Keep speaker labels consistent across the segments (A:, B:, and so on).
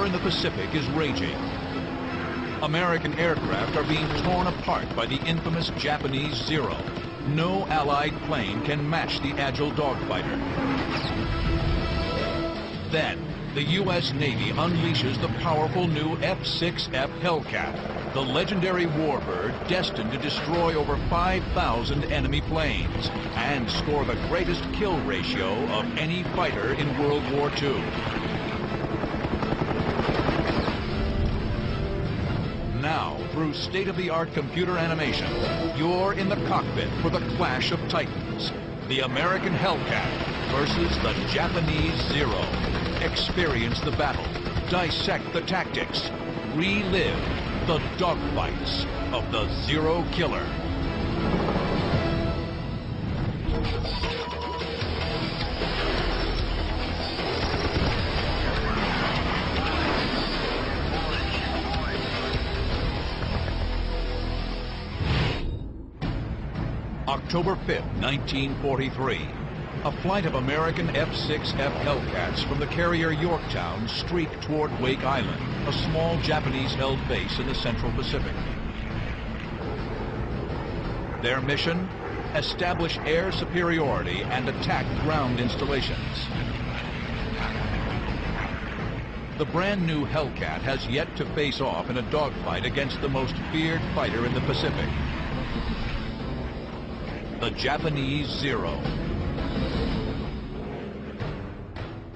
A: war in the Pacific is raging. American aircraft are being torn apart by the infamous Japanese Zero. No Allied plane can match the agile dogfighter. Then, the U.S. Navy unleashes the powerful new F-6F Hellcat, the legendary warbird destined to destroy over 5,000 enemy planes and score the greatest kill ratio of any fighter in World War II. Now, through state-of-the-art computer animation, you're in the cockpit for the clash of titans. The American Hellcat versus the Japanese Zero. Experience the battle, dissect the tactics, relive the dogfights of the Zero Killer. October 5th, 1943. A flight of American F-6F Hellcats from the carrier Yorktown streak toward Wake Island, a small Japanese-held base in the Central Pacific. Their mission? Establish air superiority and attack ground installations. The brand new Hellcat has yet to face off in a dogfight against the most feared fighter in the Pacific, the Japanese Zero.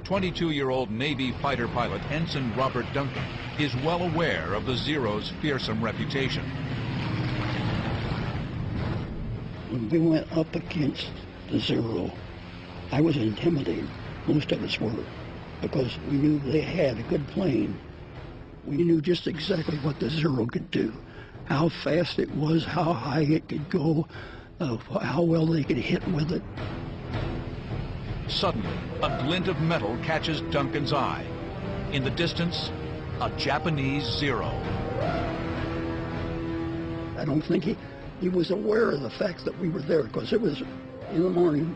A: 22-year-old Navy fighter pilot Ensign Robert Duncan is well aware of the Zero's fearsome reputation.
B: When we went up against the Zero, I was intimidated. Most of us were, because we knew they had a good plane. We knew just exactly what the Zero could do, how fast it was, how high it could go, how well they could hit with it.
A: Suddenly, a glint of metal catches Duncan's eye. In the distance, a Japanese Zero.
B: I don't think he was aware of the fact that we were there, because it was in the morning.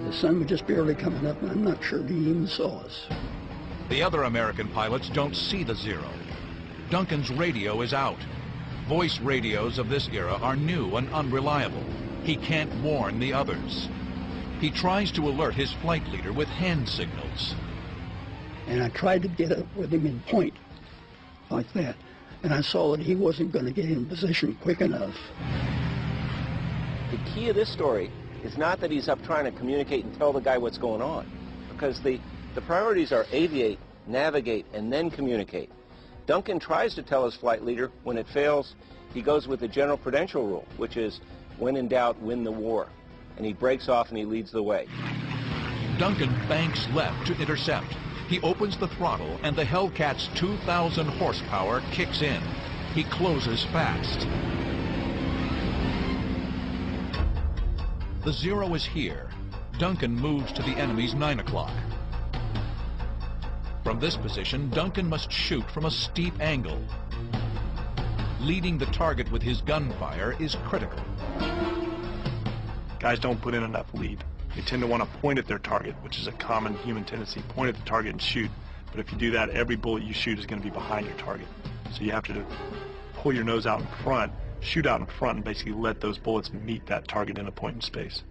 B: The sun was just barely coming up, and I'm not sure he even saw us.
A: The other American pilots don't see the Zero. Duncan's radio is out. Voice radios of this era are new and unreliable. He can't warn the others. He tries to alert his flight leader with hand signals.
B: And I tried to get up with him in point, like that. And I saw that he wasn't going to get in position quick enough.
C: The key of this story is not that he's up trying to communicate and tell the guy what's going on, because the priorities are aviate, navigate, and then communicate. Duncan tries to tell his flight leader. When it fails, he goes with the general prudential rule, which is, when in doubt, win the war. And he breaks off and he leads the way.
A: Duncan banks left to intercept. He opens the throttle and the Hellcat's 2,000 horsepower kicks in. He closes fast. The Zero is here. Duncan moves to the enemy's 9 o'clock. From this position, Duncan must shoot from a steep angle. Leading the target with his gunfire is critical.
D: Guys don't put in enough lead. They tend to want to point at their target, which is a common human tendency. Point at the target and shoot. But if you do that, every bullet you shoot is going to be behind your target. So you have to pull your nose out in front, shoot out in front, and basically let those bullets meet that target in a point in space.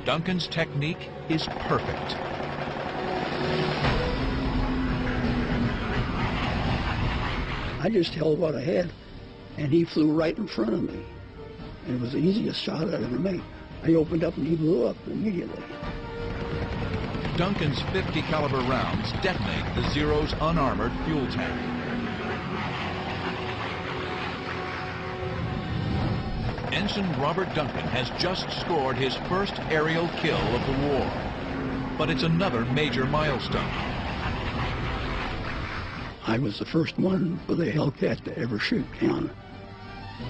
A: Duncan's technique is perfect.
B: I just held what I had, and he flew right in front of me. And it was the easiest shot I'd ever made. I opened up and he blew up immediately.
A: Duncan's 50 caliber rounds detonate the Zero's unarmored fuel tank. Ensign Robert Duncan has just scored his first aerial kill of the war. But it's another major milestone.
B: I was the first one for the Hellcat to ever shoot down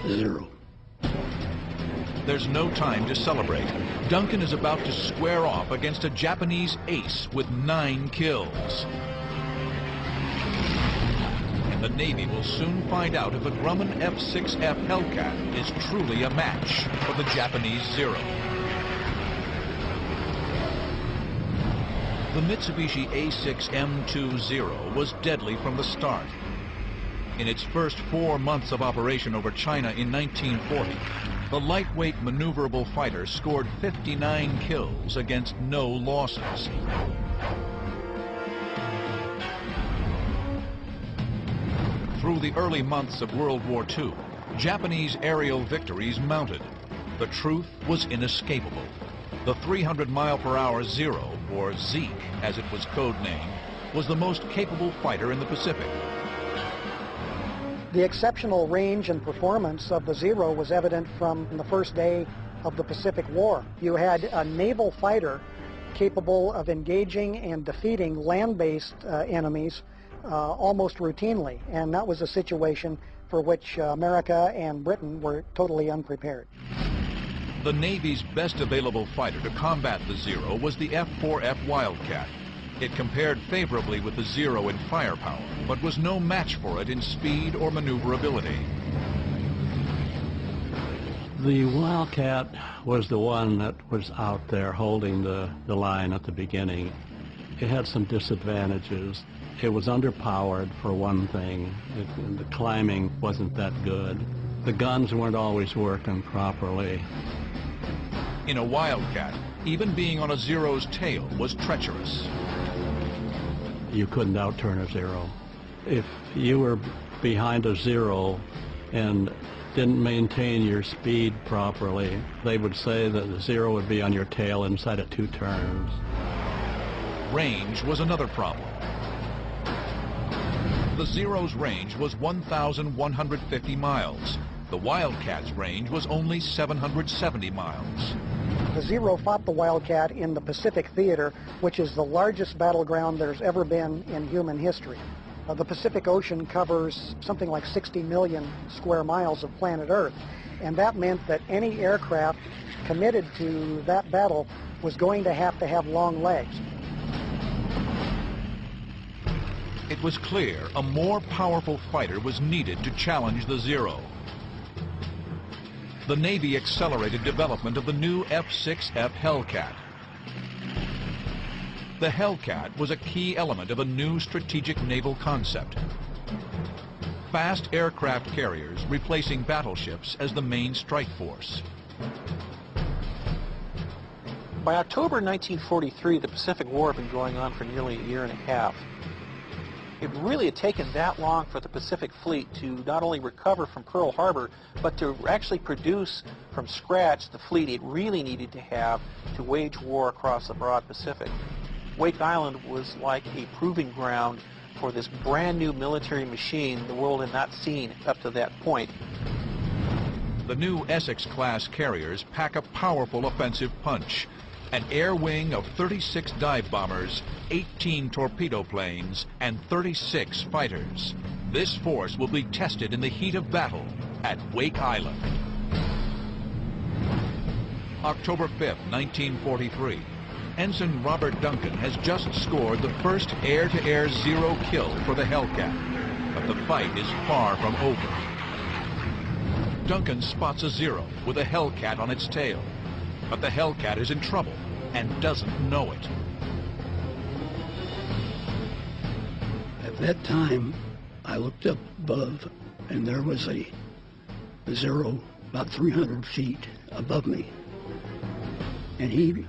B: the Zero.
A: There's no time to celebrate. Duncan is about to square off against a Japanese ace with 9 kills. And the Navy will soon find out if a Grumman F-6F Hellcat is truly a match for the Japanese Zero. The The Mitsubishi A6M20 was deadly from the start. In its first 4 months of operation over China in 1940, the lightweight maneuverable fighter scored 59 kills against no losses. Through the early months of World War II, Japanese aerial victories mounted. The truth was inescapable. The 300-mile-per-hour Zero, or Zeke as it was codenamed, was the most capable fighter in the Pacific.
E: The exceptional range and performance of the Zero was evident from the first day of the Pacific War. You had a naval fighter capable of engaging and defeating land-based enemies almost routinely, and that was a situation for which America and Britain were totally unprepared.
A: The Navy's best available fighter to combat the Zero was the F-4F Wildcat. It compared favorably with the Zero in firepower, but was no match for it in speed or maneuverability.
F: The Wildcat was the one that was out there holding the line at the beginning. It had some disadvantages. It was underpowered, for one thing. The climbing wasn't that good. The guns weren't always working properly.
A: In a Wildcat, even being on a Zero's tail was treacherous.
F: You couldn't outturn a Zero. If you were behind a Zero and didn't maintain your speed properly, they would say that the Zero would be on your tail inside of 2 turns.
A: Range was another problem. The Zero's range was 1,150 miles. The Wildcat's range was only 770 miles.
E: The Zero fought the Wildcat in the Pacific Theater, which is the largest battleground there's ever been in human history. The Pacific Ocean covers something like 60 million square miles of planet Earth, and that meant that any aircraft committed to that battle was going to have long legs.
A: It was clear a more powerful fighter was needed to challenge the Zero. The Navy accelerated development of the new F-6F Hellcat. The Hellcat was a key element of a new strategic naval concept. Fast aircraft carriers replacing battleships as the main strike force.
G: By October 1943, the Pacific War had been going on for nearly a year and a half. It really had taken that long for the Pacific Fleet to not only recover from Pearl Harbor, but to actually produce from scratch the fleet it really needed to have to wage war across the broad Pacific. Wake Island was like a proving ground for this brand new military machine the world had not seen up to that point.
A: The new Essex-class carriers pack a powerful offensive punch. An air wing of 36 dive bombers, 18 torpedo planes, and 36 fighters. This force will be tested in the heat of battle at Wake Island. October 5, 1943. Ensign Robert Duncan has just scored the first air-to-air Zero kill for the Hellcat, but the fight is far from over. Duncan spots a Zero with a Hellcat on its tail. But the Hellcat is in trouble and doesn't know it.
B: At that time, I looked up above, and there was a Zero about 300 feet above me. And he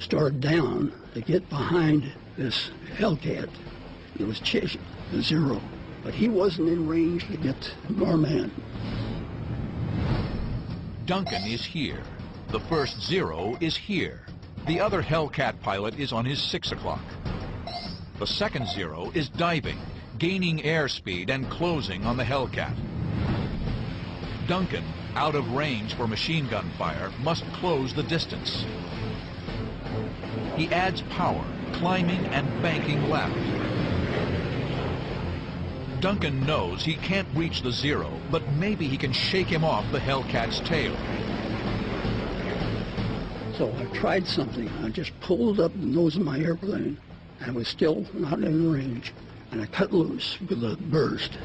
B: started down to get behind this Hellcat. It was chasing the Zero, but he wasn't in range to get our man.
A: Duncan is here. The first Zero is here. The other Hellcat pilot is on his 6 o'clock. The second Zero is diving, gaining airspeed and closing on the Hellcat. Duncan, out of range for machine gun fire, must close the distance. He adds power, climbing and banking left. Duncan knows he can't reach the Zero, but maybe he can shake him off the Hellcat's tail.
B: So I tried something. I just pulled up the nose of my airplane. I was still not in range, and I cut loose with a burst.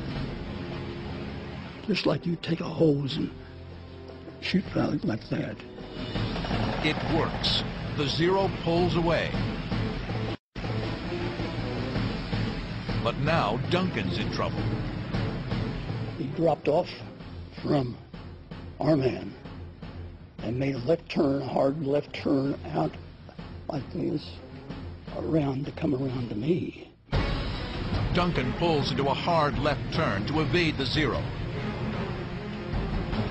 B: Just like you take a hose and shoot out like that.
A: It works. The Zero pulls away. But now Duncan's in trouble.
B: He dropped off from our man and made a left turn, a hard left turn out like this, around to come around to me.
A: Duncan pulls into a hard left turn to evade the Zero.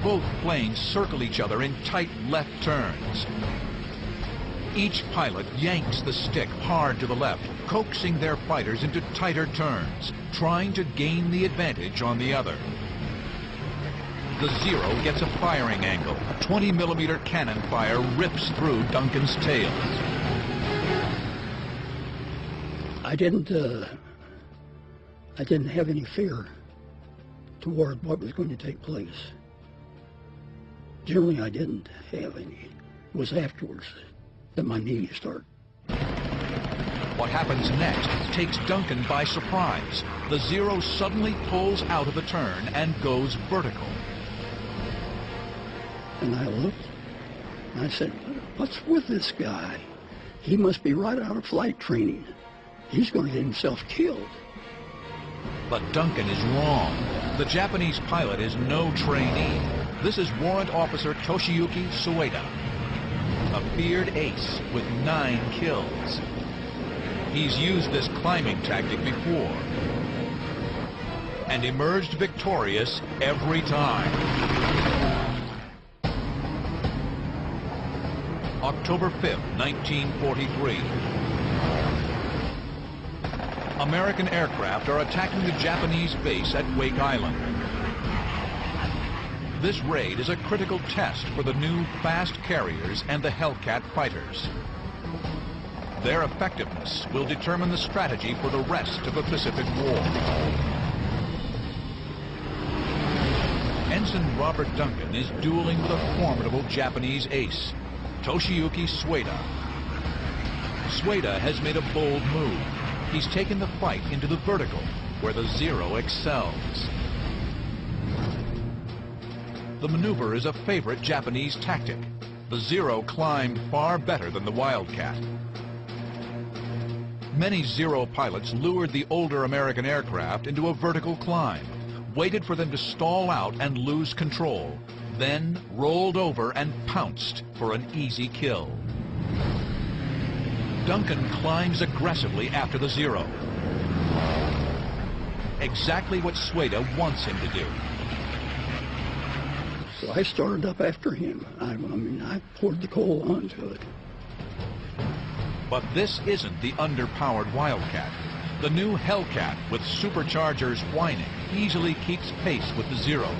A: Both planes circle each other in tight left turns. Each pilot yanks the stick hard to the left, coaxing their fighters into tighter turns, trying to gain the advantage on the other. The Zero gets a firing angle. 20-millimeter cannon fire rips through Duncan's tail.
B: I didn't have any fear toward what was going to take place. Generally, I didn't have any. It was afterwards that my knees started.
A: What happens next takes Duncan by surprise. The Zero suddenly pulls out of the turn and goes vertical.
B: And I looked, and I said, what's with this guy? He must be right out of flight training. He's going to get himself killed.
A: But Duncan is wrong. The Japanese pilot is no trainee. This is Warrant Officer Toshiyuki Sueda, a feared ace with 9 kills. He's used this climbing tactic before and emerged victorious every time. October 5th, 1943. American aircraft are attacking the Japanese base at Wake Island. This raid is a critical test for the new fast carriers and the Hellcat fighters. Their effectiveness will determine the strategy for the rest of the Pacific War. Ensign Robert Duncan is dueling with a formidable Japanese ace, Toshiyuki Sueda. Sueda has made a bold move. He's taken the fight into the vertical, where the Zero excels. The maneuver is a favorite Japanese tactic. The Zero climbed far better than the Wildcat. Many Zero pilots lured the older American aircraft into a vertical climb, waited for them to stall out and lose control, then rolled over and pounced for an easy kill. Duncan climbs aggressively after the Zero. Exactly what Sueda wants him to do.
B: So I started up after him. I poured the coal onto it.
A: But this isn't the underpowered Wildcat. The new Hellcat, with superchargers whining, easily keeps pace with the Zero.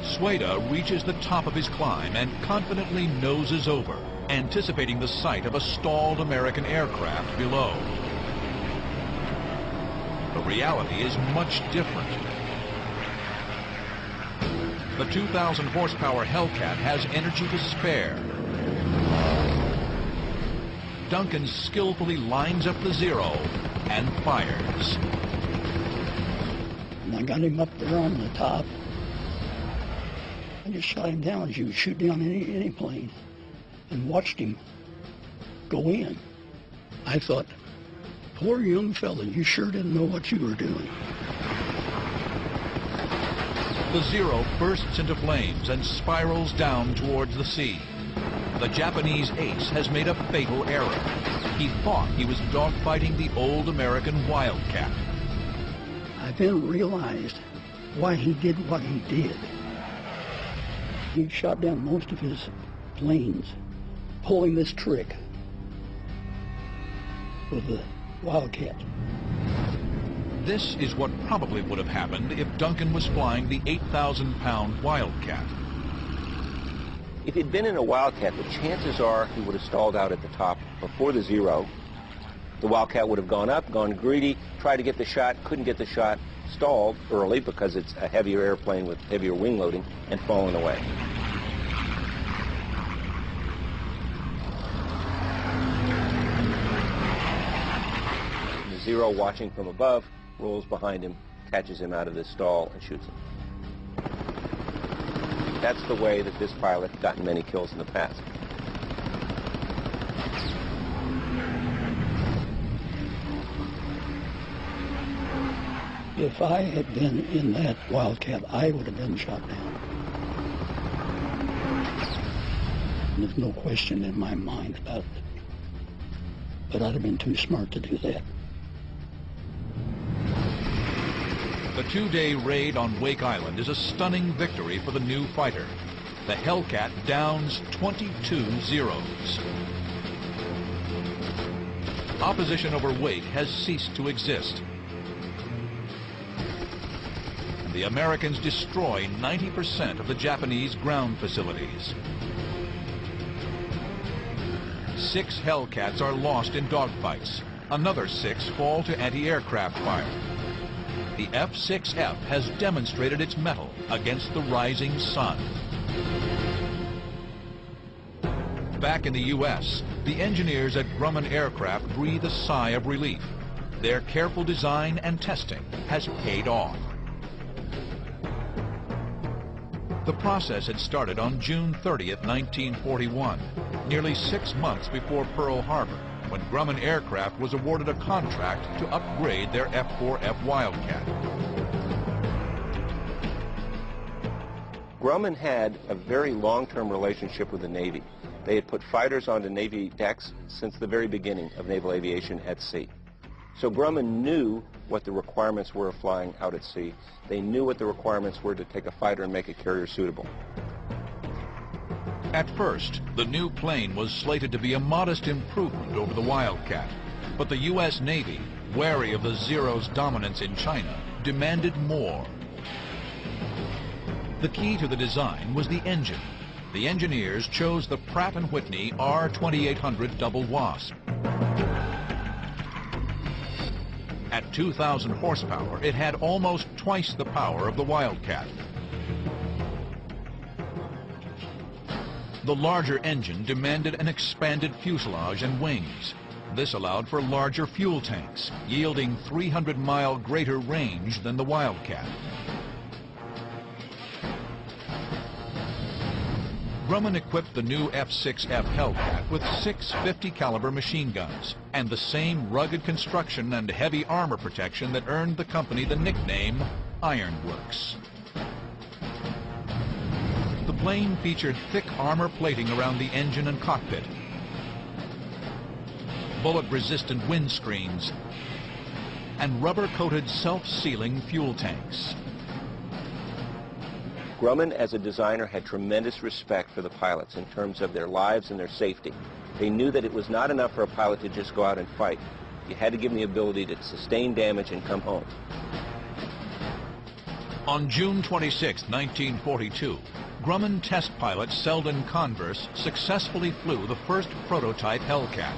A: Sueda reaches the top of his climb and confidently noses over, anticipating the sight of a stalled American aircraft below. The reality is much different. The 2,000 horsepower Hellcat has energy to spare. Duncan skillfully lines up the Zero and fires.
B: And I got him up there on the top. I just shot him down as you would shoot down any plane, and watched him go in. I thought, poor young fella, you sure didn't know what you were doing.
A: The Zero bursts into flames and spirals down towards the sea. The Japanese ace has made a fatal error. He thought he was dogfighting the old American Wildcat.
B: I then realized why he did what he did. He shot down most of his planes, pulling this trick with the Wildcat.
A: This is what probably would have happened if Duncan was flying the 8,000-pound Wildcat.
C: If he'd been in a Wildcat, the chances are he would have stalled out at the top before the Zero. The Wildcat would have gone up, gone greedy, tried to get the shot, couldn't get the shot, stalled early because it's a heavier airplane with heavier wing loading, and fallen away. The Zero, watching from above, rolls behind him, catches him out of this stall, and shoots him. That's the way that this pilot had gotten many kills in the past.
B: If I had been in that Wildcat, I would have been shot down. There's no question in my mind about it. But I'd have been too smart to do that.
A: The two-day raid on Wake Island is a stunning victory for the new fighter. The Hellcat downs 22 Zeros. Opposition over Wake has ceased to exist. And the Americans destroy 90% of the Japanese ground facilities. 6 Hellcats are lost in dogfights. Another 6 fall to anti-aircraft fire. The F-6F has demonstrated its mettle against the rising sun. Back in the U.S., the engineers at Grumman Aircraft breathe a sigh of relief. Their careful design and testing has paid off. The process had started on June 30th, 1941, nearly 6 months before Pearl Harbor, when Grumman Aircraft was awarded a contract to upgrade their F-4F Wildcat.
C: Grumman had a very long-term relationship with the Navy. They had put fighters onto Navy decks since the very beginning of naval aviation at sea. So Grumman knew what the requirements were of flying out at sea. They knew what the requirements were to take a fighter and make a carrier suitable.
A: At first, the new plane was slated to be a modest improvement over the Wildcat, but the U.S. Navy, wary of the Zero's dominance in China, demanded more. The key to the design was the engine. The engineers chose the Pratt & Whitney R2800 Double Wasp. At 2,000 horsepower, it had almost twice the power of the Wildcat. The larger engine demanded an expanded fuselage and wings. This allowed for larger fuel tanks, yielding 300-mile greater range than the Wildcat. Grumman equipped the new F-6F Hellcat with 6 50-caliber machine guns and the same rugged construction and heavy armor protection that earned the company the nickname Ironworks. The plane featured thick armor plating around the engine and cockpit, bullet-resistant windscreens, and rubber-coated self-sealing fuel tanks.
C: Grumman, as a designer, had tremendous respect for the pilots in terms of their lives and their safety. They knew that it was not enough for a pilot to just go out and fight. You had to give them the ability to sustain damage and come home.
A: On June 26, 1942, Grumman test pilot Selden Converse successfully flew the first prototype Hellcat.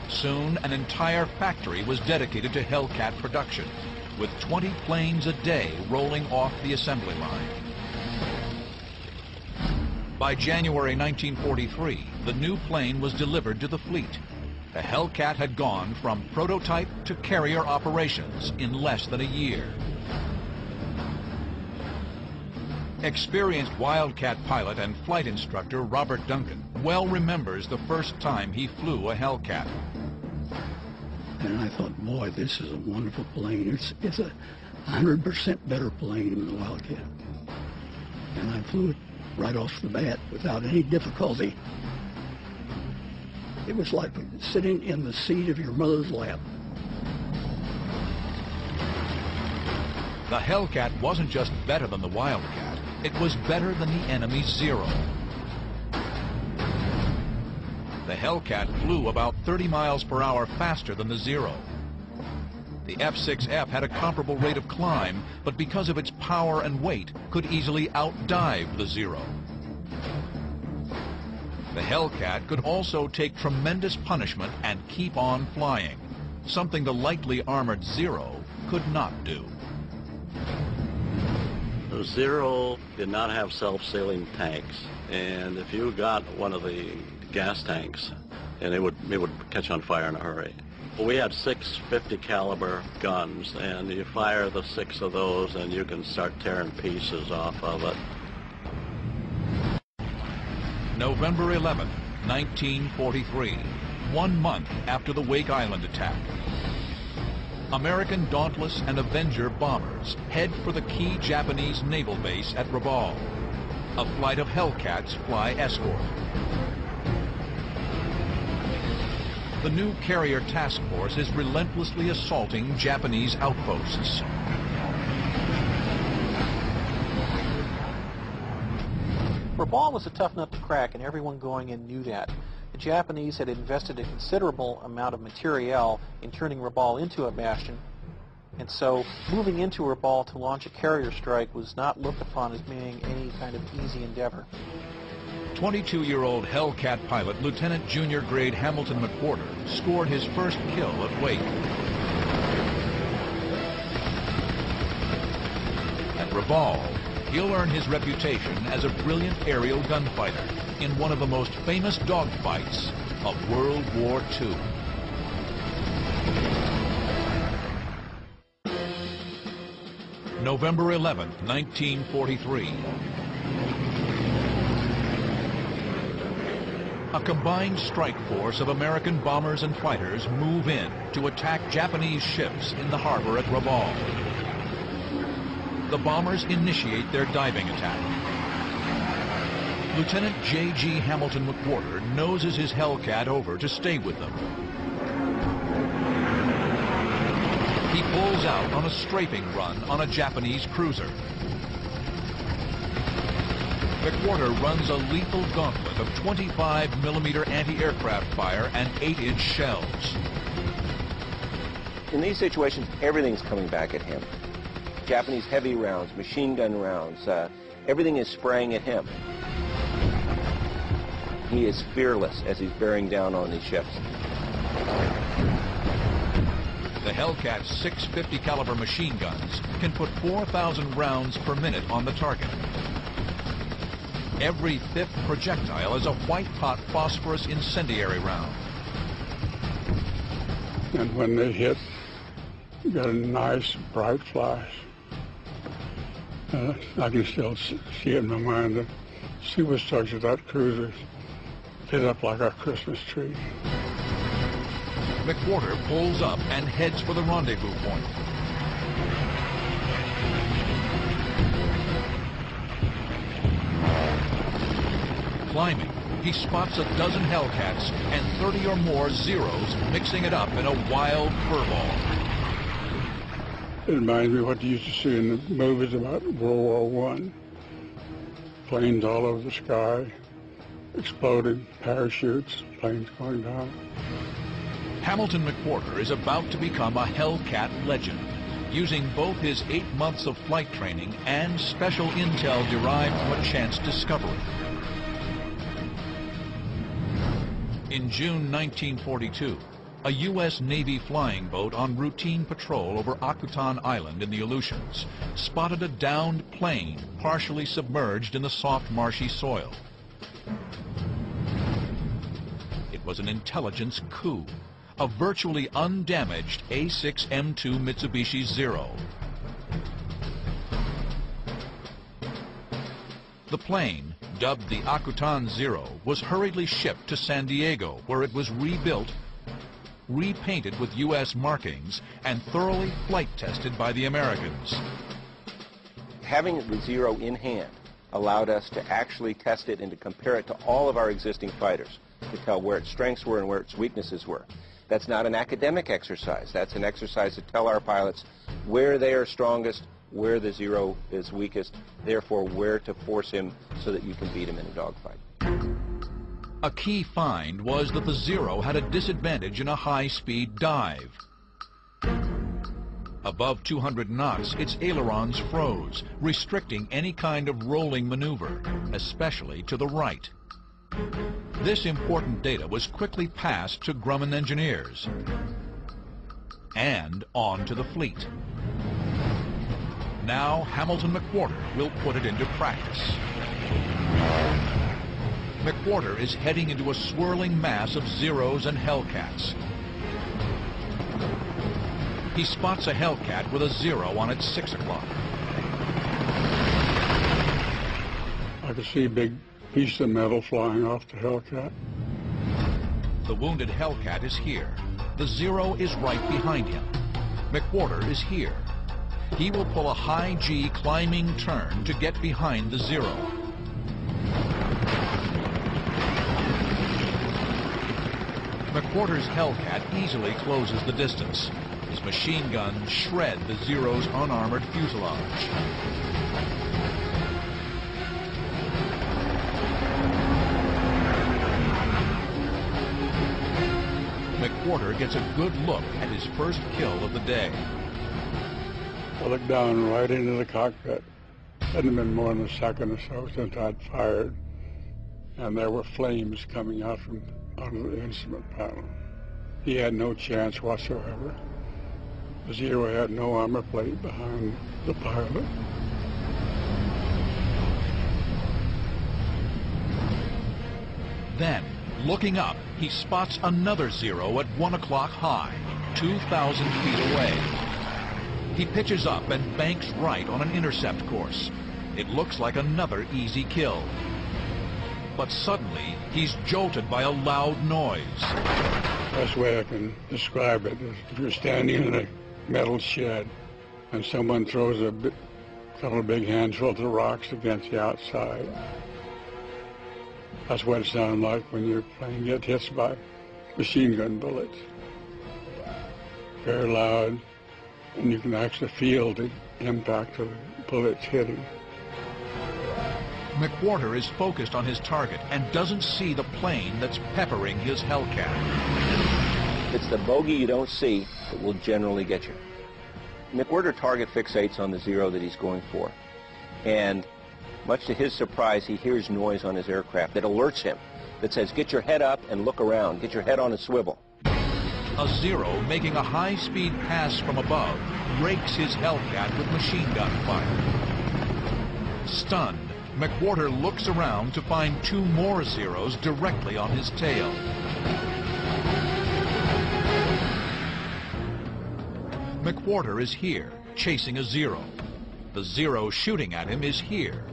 A: Soon, an entire factory was dedicated to Hellcat production, with 20 planes a day rolling off the assembly line. By January 1943, the new plane was delivered to the fleet. The Hellcat had gone from prototype to carrier operations in less than a year. Experienced Wildcat pilot and flight instructor Robert Duncan well remembers the first time he flew a Hellcat.
B: And I thought, boy, this is a wonderful plane. It's a 100% better plane than the Wildcat. And I flew it right off the bat without any difficulty. It was like sitting in the seat of your mother's lap.
A: The Hellcat wasn't just better than the Wildcat, it was better than the enemy's Zero. The Hellcat flew about 30 miles per hour faster than the Zero. The F-6F had a comparable rate of climb, but because of its power and weight, could easily outdive the Zero. The Hellcat could also take tremendous punishment and keep on flying, something the lightly armored Zero could not do.
F: The Zero did not have self-sealing tanks, and if you got one of the gas tanks, and it would catch on fire in a hurry. We had 6 50-caliber guns, and you fire the 6 of those, and you can start tearing pieces off of it.
A: November 11, 1943. 1 month after the Wake Island attack. American Dauntless and Avenger bombers head for the key Japanese naval base at Rabaul. A flight of Hellcats fly escort. The new carrier task force is relentlessly assaulting Japanese outposts.
G: Rabaul was a tough nut to crack, and everyone going in knew that. The Japanese had invested a considerable amount of materiel in turning Rabaul into a bastion, and so moving into Rabaul to launch a carrier strike was not looked upon as being any kind of easy endeavor.
A: 22-year-old Hellcat pilot Lieutenant Junior Grade Hamilton McWhorter scored his first kill at Wake. At Rabaul, he'll earn his reputation as a brilliant aerial gunfighter in one of the most famous dogfights of World War II. November 11, 1943. A combined strike force of American bombers and fighters move in to attack Japanese ships in the harbor at Rabaul. The bombers initiate their diving attack. Lieutenant J.G. Hamilton McWhorter noses his Hellcat over to stay with them. He pulls out on a strafing run on a Japanese cruiser. McWhorter runs a lethal gauntlet of 25mm anti-aircraft fire and 8-inch shells.
C: In these situations, everything's coming back at him. Japanese heavy rounds, machine gun rounds, everything is spraying at him. He is fearless as he's bearing down on these ships.
A: The Hellcat's 650 caliber machine guns can put 4,000 rounds per minute on the target. Every fifth projectile is a white-hot phosphorus incendiary round.
H: And when they hit, you got a nice bright flash. I can still see it in my mind. The superstructure of that cruiser lit up like a Christmas tree.
A: McWhorter pulls up and heads for the rendezvous point. Climbing, he spots a dozen Hellcats and 30 or more Zeros mixing it up in a wild furball.
H: It reminds me of what you used to see in the movies about World War I. Planes all over the sky, exploding, parachutes, planes going down.
A: Hamilton McWhorter is about to become a Hellcat legend, using both his 8 months of flight training and special intel derived from a chance discovery. In June 1942, a U.S. Navy flying boat on routine patrol over Akutan Island in the Aleutians spotted a downed plane partially submerged in the soft, marshy soil. It was an intelligence coup, a virtually undamaged A6M2 Mitsubishi Zero. The plane, dubbed the Akutan Zero, was hurriedly shipped to San Diego, where it was rebuilt, repainted with U.S. markings, and thoroughly flight tested by the Americans.
C: Having the Zero in hand allowed us to actually test it and to compare it to all of our existing fighters, to tell where its strengths were and where its weaknesses were. That's not an academic exercise. That's an exercise to tell our pilots where they are strongest, where the Zero is weakest, therefore where to force him so that you can beat him in a dogfight.
A: A key find was that the Zero had a disadvantage in a high-speed dive. Above 200 knots, its ailerons froze, restricting any kind of rolling maneuver, especially to the right. This important data was quickly passed to Grumman engineers and on to the fleet. Now Hamilton McWhorter will put it into practice. McWhorter is heading into a swirling mass of Zeros and Hellcats. He spots a Hellcat with a Zero on its 6 o'clock.
H: I could see a big piece of metal flying off the Hellcat.
A: The wounded Hellcat is here. The Zero is right behind him. McWhorter is here. He will pull a high G climbing turn to get behind the Zero. McWhorter's Hellcat easily closes the distance. His machine guns shred the Zero's unarmored fuselage. McWhorter gets a good look at his first kill of the day.
H: I looked down right into the cockpit. Hadn't been more than a second or so since I'd fired, and there were flames coming out of the instrument panel. He had no chance whatsoever. The Zero had no armor plate behind the pilot.
A: Then, looking up, he spots another Zero at 1 o'clock high, 2,000 feet away. He pitches up and banks right on an intercept course. It looks like another easy kill. But suddenly, he's jolted by a loud noise.
H: Best way I can describe it is if you're standing in a metal shed and someone throws a couple of big handfuls of rocks against the outside. That's what it sounds like when your plane gets hit by machine gun bullets. Very loud, and you can actually feel the impact of the bullets hitting.
A: McWhorter is focused on his target and doesn't see the plane that's peppering his Hellcat.
C: It's the bogey you don't see that will generally get you. McWhorter target fixates on the Zero that he's going for. And much to his surprise, he hears noise on his aircraft that alerts him, that says, get your head up and look around, get your head on a swivel.
A: A Zero, making a high-speed pass from above, rakes his Hellcat with machine gun fire. Stunned, McWhorter looks around to find 2 more Zeros directly on his tail. McWhorter is here, chasing a Zero. The Zero shooting at him is here.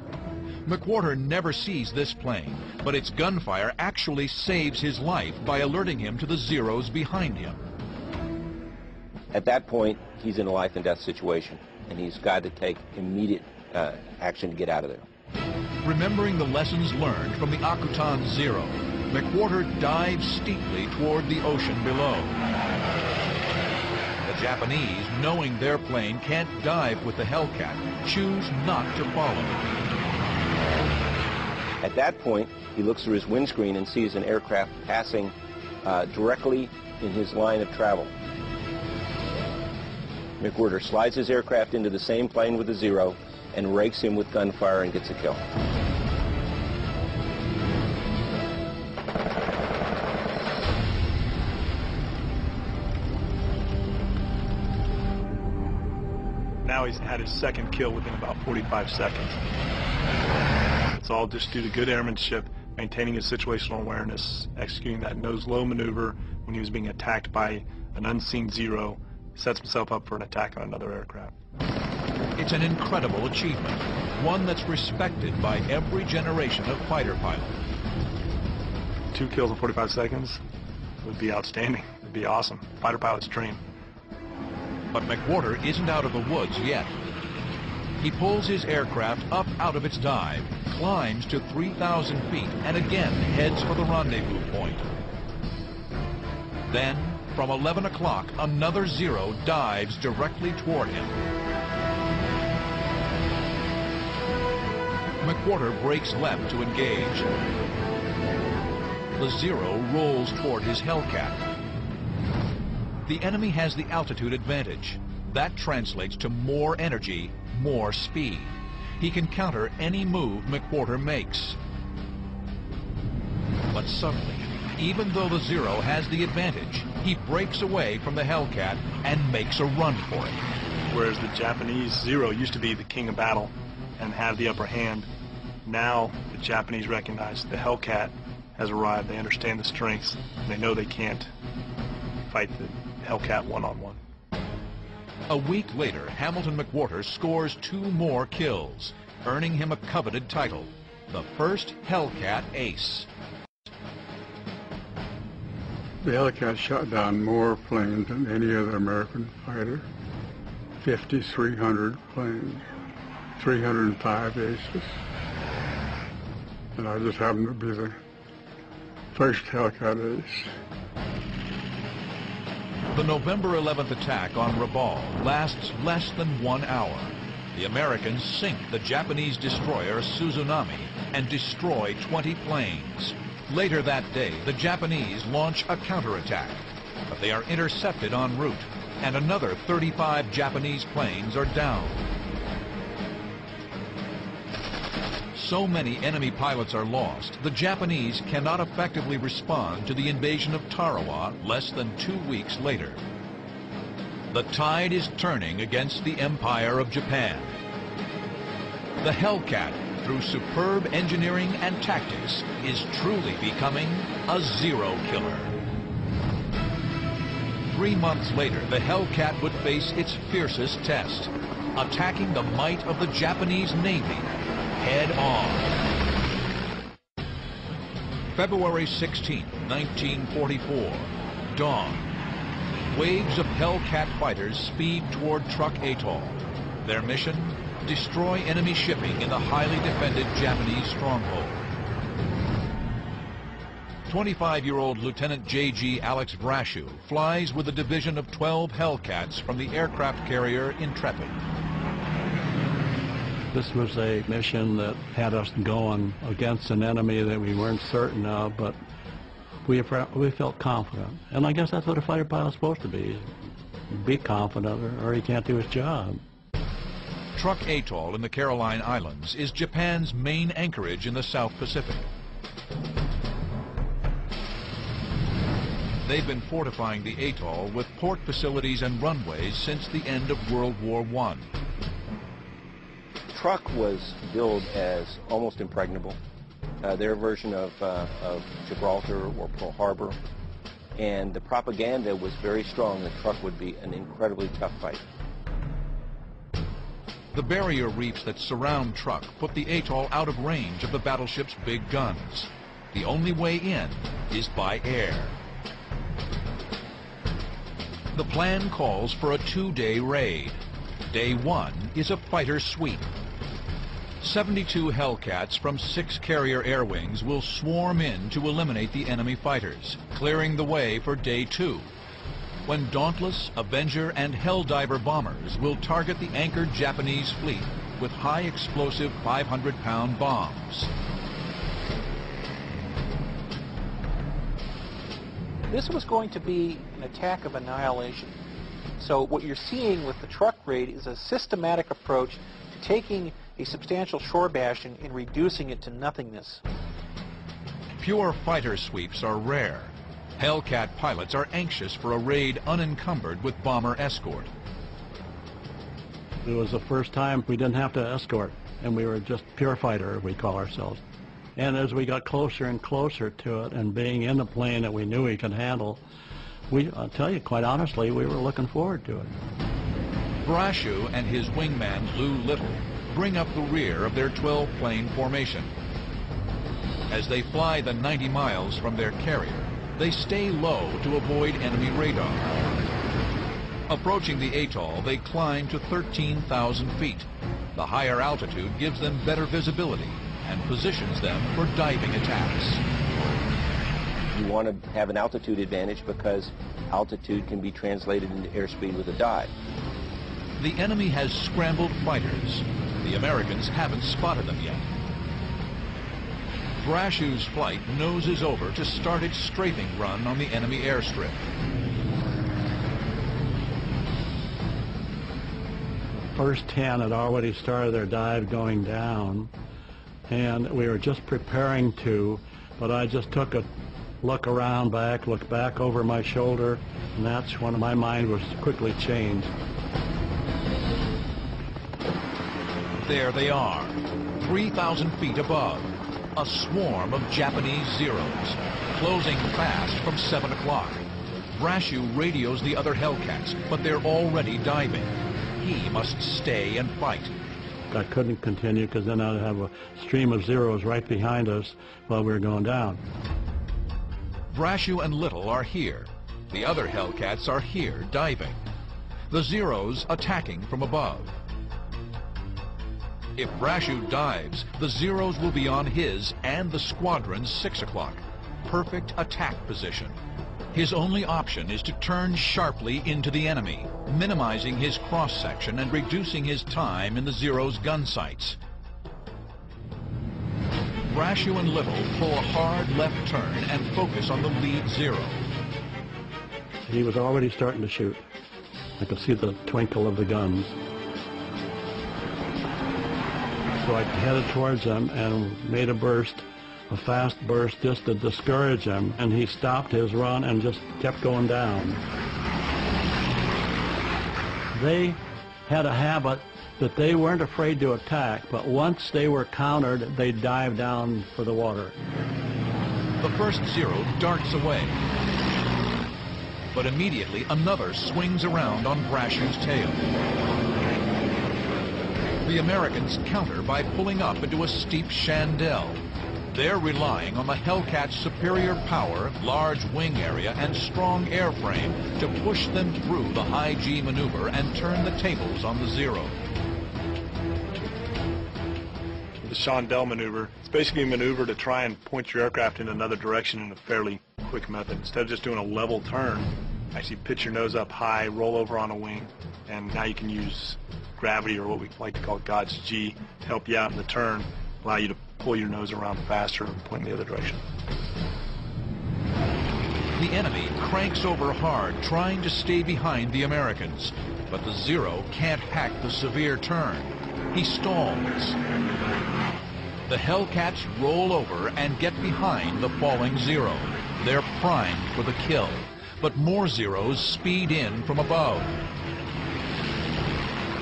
A: McWhorter never sees this plane, but its gunfire actually saves his life by alerting him to the Zeros behind him.
C: At that point, he's in a life-and-death situation, and he's got to take immediate action to get out of there.
A: Remembering the lessons learned from the Akutan Zero, McWhorter dives steeply toward the ocean below. The Japanese, knowing their plane can't dive with the Hellcat, choose not to follow.
C: At that point, he looks through his windscreen and sees an aircraft passing directly in his line of travel. McWhorter slides his aircraft into the same plane with the Zero and rakes him with gunfire and gets a kill.
D: Now he's had his second kill within about 45 seconds. It's all just due to good airmanship, maintaining his situational awareness, executing that nose-low maneuver when he was being attacked by an unseen Zero, sets himself up for an attack on another aircraft.
A: It's an incredible achievement, one that's respected by every generation of fighter pilot.
D: 2 kills in 45 seconds would be outstanding. It would be awesome. Fighter pilot's dream.
A: But McWhorter isn't out of the woods yet. He pulls his aircraft up out of its dive, climbs to 3,000 feet, and again heads for the rendezvous point. Then, from 11 o'clock, another Zero dives directly toward him. McWhorter brakes left to engage. The Zero rolls toward his Hellcat. The enemy has the altitude advantage. That translates to more energy, more speed. He can counter any move McWhorter makes. But suddenly, even though the Zero has the advantage, he breaks away from the Hellcat and makes a run for it.
D: Whereas the Japanese Zero used to be the king of battle and have the upper hand, now the Japanese recognize the Hellcat has arrived. They understand the strengths, and they know they can't fight the Hellcat one-on-one.
A: A week later, Hamilton McWhorter scores 2 more kills, earning him a coveted title, the first Hellcat Ace.
H: The Hellcat shot down more planes than any other American fighter. 5,300 planes, 305 aces. And I just happened to be the first Hellcat ace.
A: The November 11th attack on Rabaul lasts less than 1 hour. The Americans sink the Japanese destroyer Suzunami and destroy 20 planes. Later that day, the Japanese launch a counterattack, but they are intercepted en route, and another 35 Japanese planes are down. So many enemy pilots are lost, the Japanese cannot effectively respond to the invasion of Tarawa less than 2 weeks later. The tide is turning against the Empire of Japan. The Hellcat, through superb engineering and tactics, is truly becoming a zero killer. 3 months later, the Hellcat would face its fiercest test, attacking the might of the Japanese Navy head on. February 16, 1944, dawn. Waves of Hellcat fighters speed toward Truk Atoll. Their mission? Destroy enemy shipping in the highly defended Japanese stronghold. 25-year-old Lieutenant J.G. Alex Brashew flies with a division of 12 Hellcats from the aircraft carrier Intrepid.
F: This was a mission that had us going against an enemy that we weren't certain of, but we felt confident. And I guess that's what a fighter pilot's supposed to be. Be confident or he can't do his job.
A: Truk Atoll in the Caroline Islands is Japan's main anchorage in the South Pacific. They've been fortifying the atoll with port facilities and runways since the end of World War I.
C: Truk was billed as almost impregnable, their version of Gibraltar or Pearl Harbor, and the propaganda was very strong that Truk would be an incredibly tough fight.
A: The barrier reefs that surround Truk put the atoll out of range of the battleship's big guns. The only way in is by air. The plan calls for a 2-day raid. Day 1 is a fighter sweep. 72 Hellcats from 6 carrier air wings will swarm in to eliminate the enemy fighters, clearing the way for Day 2, when Dauntless, Avenger, and Helldiver bombers will target the anchored Japanese fleet with high-explosive 500-pound bombs.
G: This was going to be an attack of annihilation. So what you're seeing with the Truk raid is a systematic approach to taking a substantial shore bastion and reducing it to nothingness.
A: Pure fighter sweeps are rare. Hellcat pilots are anxious for a raid unencumbered with bomber escort.
F: It was the first time we didn't have to escort, and we were just pure fighter, we call ourselves. And as we got closer and closer to it, and being in a plane that we knew we could handle, I'll tell you, quite honestly, we were looking forward to it.
A: Brashew and his wingman Lou Little bring up the rear of their 12-plane formation. As they fly the 90 miles from their carrier, they stay low to avoid enemy radar. Approaching the atoll, they climb to 13,000 feet. The higher altitude gives them better visibility and positions them for diving attacks.
C: You want to have an altitude advantage because altitude can be translated into airspeed with a dive.
A: The enemy has scrambled fighters. The Americans haven't spotted them yet. Brashew's flight noses over to start its strafing run on the enemy airstrip.
F: First 10 had already started their dive going down, and we were just preparing to, but I just took a looked back over my shoulder, and that's when my mind was quickly changed.
A: There they are, 3,000 feet above, a swarm of Japanese Zeros, closing fast from 7 o'clock. Brashew radios the other Hellcats, but they're already diving. He must stay and fight.
F: I couldn't continue because then I'd have a stream of Zeros right behind us while we were going down.
A: Brashew and Little are here. The other Hellcats are here diving. The Zeros attacking from above. If Brashew dives, the Zeros will be on his and the squadron's 6 o'clock. Perfect attack position. His only option is to turn sharply into the enemy, minimizing his cross-section and reducing his time in the Zero's gun sights. Brashew and Little pull a hard left turn and focus on the lead Zero.
F: He was already starting to shoot. I could see the twinkle of the guns. So I headed towards him and made a burst, a fast burst, just to discourage him, and he stopped his run and just kept going down. They had a habit that they weren't afraid to attack, but once they were countered, they'd dive down for the water.
A: The first Zero darts away, but immediately another swings around on Brashew's tail. The Americans counter by pulling up into a steep chandelle. They're relying on the Hellcat's superior power, large wing area, and strong airframe to push them through the high G maneuver and turn the tables on the Zero.
D: The chandelle maneuver, it's basically a maneuver to try and point your aircraft in another direction in a fairly quick method. Instead of just doing a level turn, actually pitch your nose up high, roll over on a wing, and now you can use gravity, or what we like to call God's G, to help you out in the turn, allow you to pull your nose around faster and point in the other direction.
A: The enemy cranks over hard, trying to stay behind the Americans, but the Zero can't hack the severe turn. He stalls. The Hellcats roll over and get behind the falling Zero. They're primed for the kill, but more Zeros speed in from above.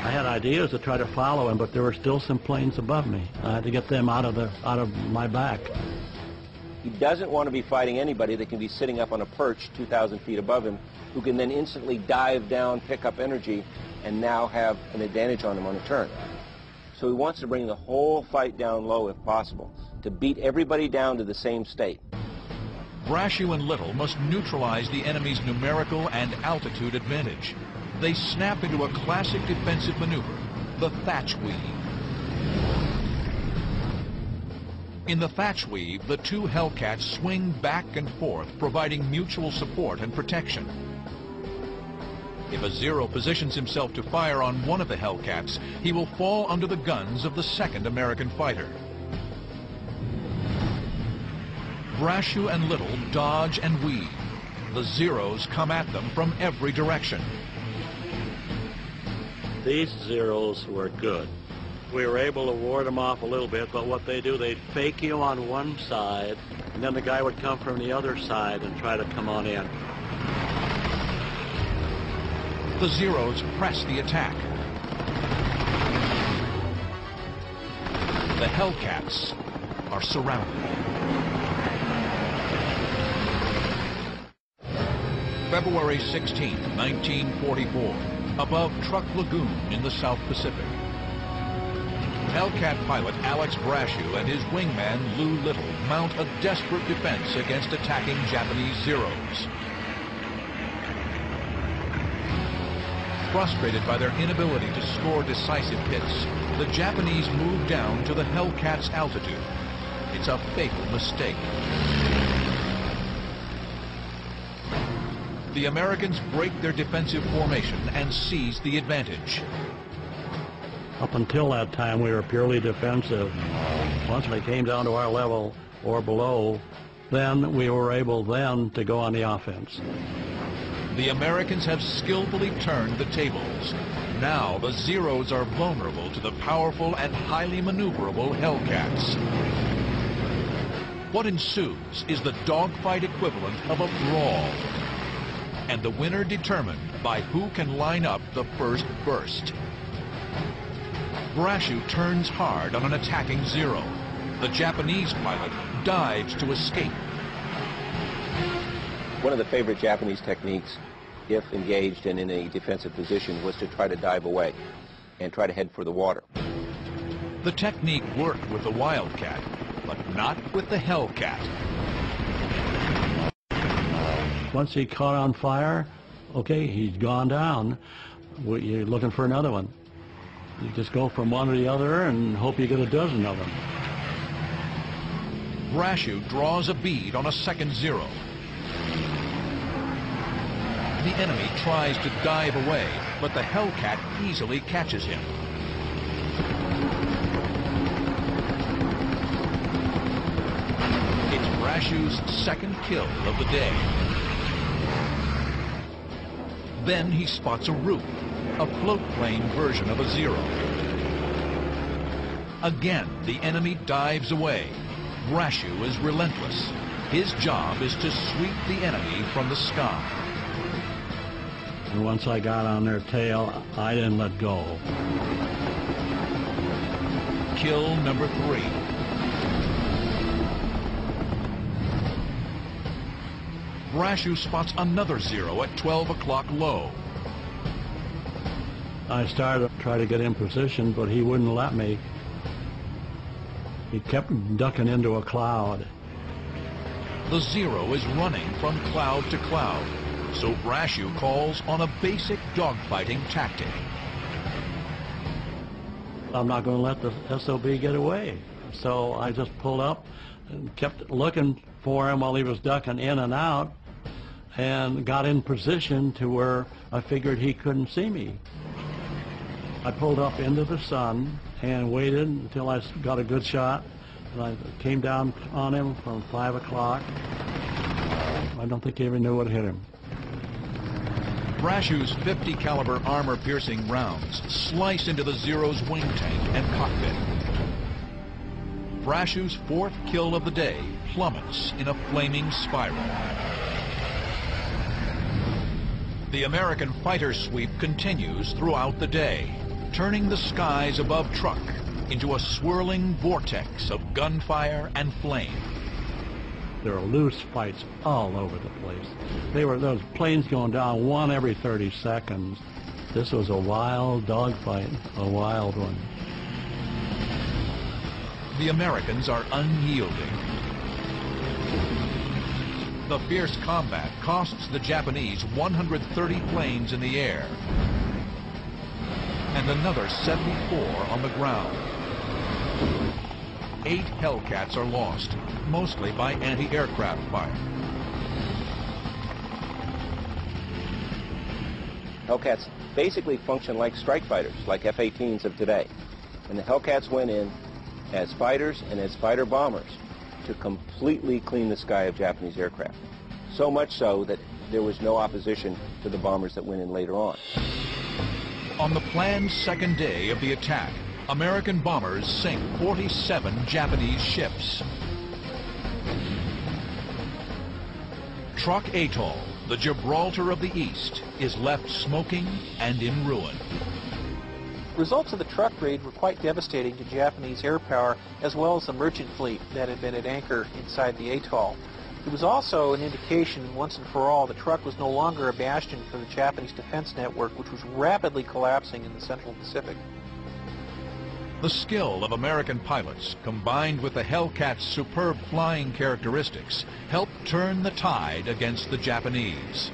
F: I had ideas to try to follow him, but there were still some planes above me. I had to get them out of my back.
C: He doesn't want to be fighting anybody that can be sitting up on a perch 2,000 feet above him, who can then instantly dive down, pick up energy, and now have an advantage on him on a turn. So he wants to bring the whole fight down low if possible, to beat everybody down to the same state.
A: Brashew and Little must neutralize the enemy's numerical and altitude advantage. They snap into a classic defensive maneuver, the thatch weave. In the thatch weave, the two Hellcats swing back and forth, providing mutual support and protection. If a Zero positions himself to fire on one of the Hellcats, he will fall under the guns of the second American fighter. Brashew and Little dodge and weave. The Zeros come at them from every direction.
F: These Zeros were good. We were able to ward them off a little bit, but what they do, they'd fake you on one side, and then the guy would come from the other side and try to come on in.
A: The Zeros press the attack. The Hellcats are surrounded. February 16, 1944, above Truck Lagoon in the South Pacific. Hellcat pilot Alex Brashew and his wingman Lou Little mount a desperate defense against attacking Japanese Zeros. Frustrated by their inability to score decisive hits, the Japanese move down to the Hellcat's altitude. It's a fatal mistake. The Americans break their defensive formation and seize the advantage.
F: Up until that time, we were purely defensive. Once they came down to our level or below, then we were able then to go on the offense.
A: The Americans have skillfully turned the tables. Now the Zeros are vulnerable to the powerful and highly maneuverable Hellcats. What ensues is the dogfight equivalent of a brawl, and the winner determined by who can line up the first burst. Brashew turns hard on an attacking Zero. The Japanese pilot dives to escape.
C: One of the favorite Japanese techniques, if engaged and in a defensive position, was to try to dive away and try to head for the water.
A: The technique worked with the Wildcat, but not with the Hellcat.
F: Once he caught on fire, okay, he's gone down. You're looking for another one. You just go from one to the other and hope you get a dozen of them.
A: Brashew draws a bead on a second Zero. The enemy tries to dive away, but the Hellcat easily catches him. It's Brashew's second kill of the day. Then he spots a roof, a float plane version of a Zero. Again, the enemy dives away. Brashew is relentless. His job is to sweep the enemy from the sky.
F: And once I got on their tail, I didn't let go.
A: Kill number 3. Brashew spots another Zero at 12 o'clock low.
F: I started to try to get in position, but he wouldn't let me. He kept ducking into a cloud.
A: The Zero is running from cloud to cloud, so Brashew calls on a basic dogfighting tactic.
F: I'm not going to let the SOB get away. So I just pulled up and kept looking for him while he was ducking in and out, and got in position to where I figured he couldn't see me. I pulled up into the sun and waited until I got a good shot, and I came down on him from 5 o'clock. I don't think he even knew what hit him.
A: Brashew's 50 caliber armor-piercing rounds slice into the Zero's wing tank and cockpit. Brashew's 4th kill of the day plummets in a flaming spiral. The American fighter sweep continues throughout the day, turning the skies above Truk into a swirling vortex of gunfire and flame.
F: There were loose fights all over the place. Those planes going down one every 30 seconds. This was a wild dogfight, a wild one.
A: The Americans are unyielding. The fierce combat costs the Japanese 130 planes in the air and another 74 on the ground. 8 Hellcats are lost, mostly by anti-aircraft fire.
C: Hellcats basically function like strike fighters, like F-18s of today. And the Hellcats went in as fighters and as fighter bombers to completely clean the sky of Japanese aircraft. So much so that there was no opposition to the bombers that went in later on.
A: On the planned second day of the attack, American bombers sink 47 Japanese ships. Truk Atoll, the Gibraltar of the East, is left smoking and in ruin.
G: Results of the Truk raid were quite devastating to Japanese air power as well as the merchant fleet that had been at anchor inside the atoll. It was also an indication, once and for all, that Truk was no longer a bastion for the Japanese defense network, which was rapidly collapsing in the Central Pacific.
A: The skill of American pilots, combined with the Hellcat's superb flying characteristics, helped turn the tide against the Japanese.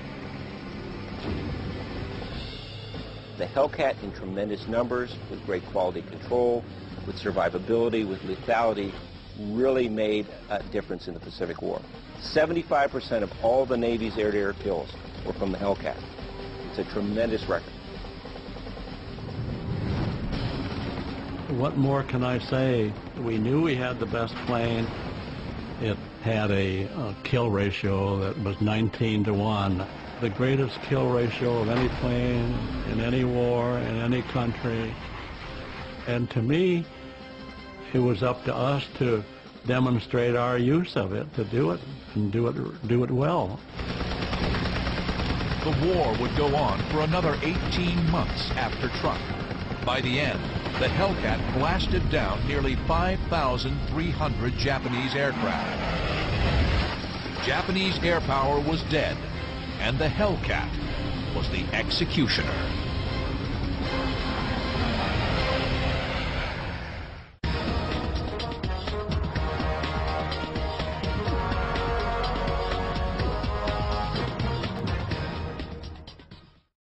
C: The Hellcat, in tremendous numbers, with great quality control, with survivability, with lethality, really made a difference in the Pacific War. 75% of all the Navy's air-to-air kills were from the Hellcat. It's a tremendous record.
F: What more can I say? We knew we had the best plane. It had a kill ratio that was 19-to-1. The greatest kill ratio of any plane in any war, in any country. And to me, it was up to us to demonstrate our use of it, to do it, and do it well.
A: The war would go on for another 18 months after Truk. By the end, the Hellcat blasted down nearly 5,300 Japanese aircraft. Japanese air power was dead, and the Hellcat was the executioner.